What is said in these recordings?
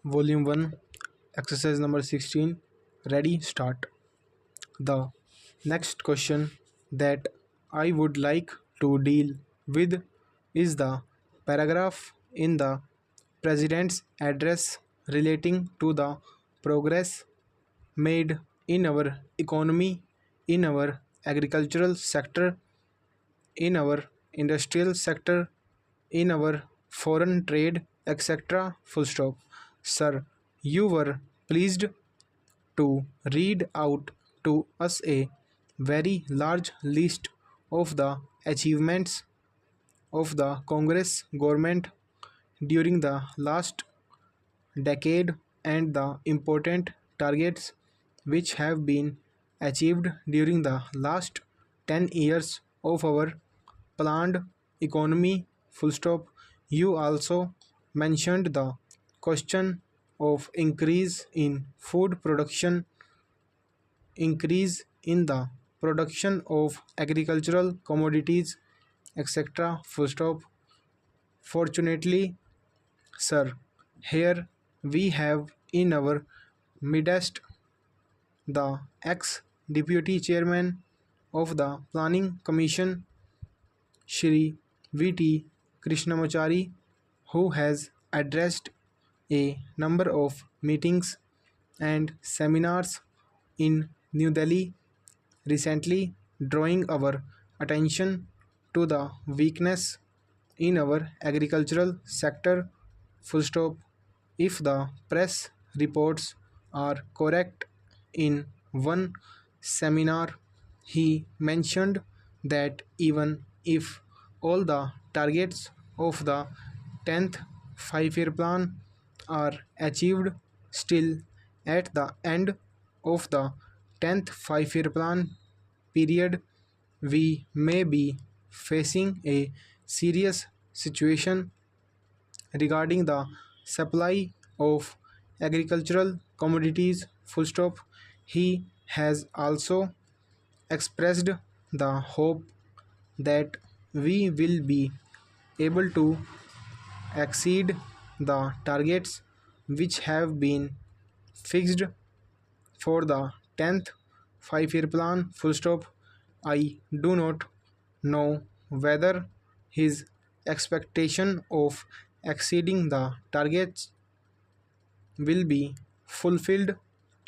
Volume 1, Exercise number 16. Ready, start. The next question that I would like to deal with is the paragraph in the President's address relating to the progress made in our economy, in our agricultural sector, in our industrial sector, in our foreign trade, etc. Full stop. Sir, you were pleased to read out to us a very large list of the achievements of the Congress government during the last decade and the important targets which have been achieved during the last 10 years of our planned economy. Full stop. You also mentioned the question of increase in food production, increase in the production of agricultural commodities, etc. Full stop. Fortunately, sir, here we have in our midst the ex-deputy chairman of the Planning Commission, Shri V.T. Krishnamachari, who has addressed a number of meetings and seminars in New Delhi recently, drawing our attention to the weakness in our agricultural sector. Full stop. If the press reports are correct, in one seminar he mentioned that even if all the targets of the 10th 5-year plan are achieved, still at the end of the 10th 5-year plan period, we may be facing a serious situation regarding the supply of agricultural commodities. Full stop. He has also expressed the hope that we will be able to exceed the targets which have been fixed for the 10th 5-year plan. Full stop. I do not know whether his expectation of exceeding the targets will be fulfilled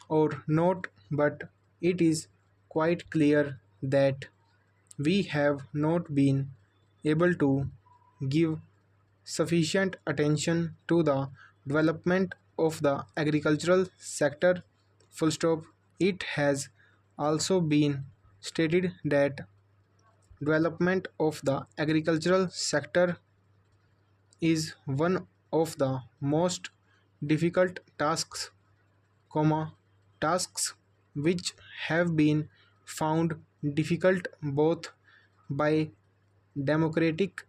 or not, but it is quite clear that we have not been able to give sufficient attention to the development of the agricultural sector. Full stop. It has also been stated that development of the agricultural sector is one of the most difficult tasks, tasks which have been found difficult both by democratic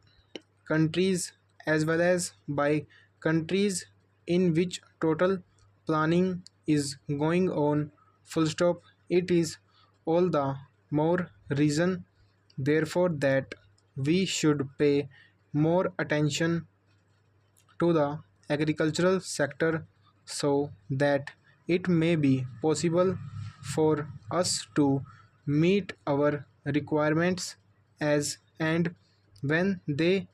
countries as well as by countries in which total planning is going on. Full stop. It is all the more reason therefore that we should pay more attention to the agricultural sector so that it may be possible for us to meet our requirements as and when they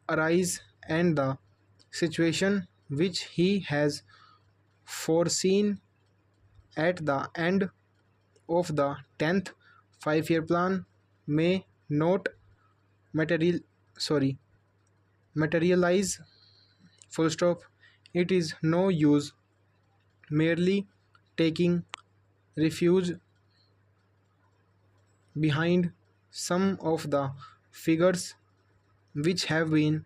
arise, and the situation which he has foreseen at the end of the 10th 5-year plan may not material sorry materialize. Full stop. It is no use merely taking refuge behind some of the figures which have been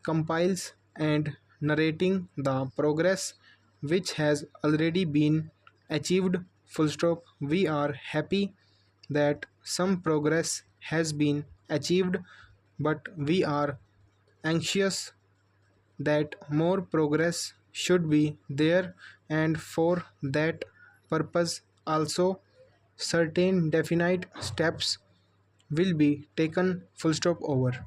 compiled and narrating the progress which has already been achieved. Full stop. We are happy that some progress has been achieved, but we are anxious that more progress should be there, and for that purpose also certain definite steps will be taken. Full stop. Over.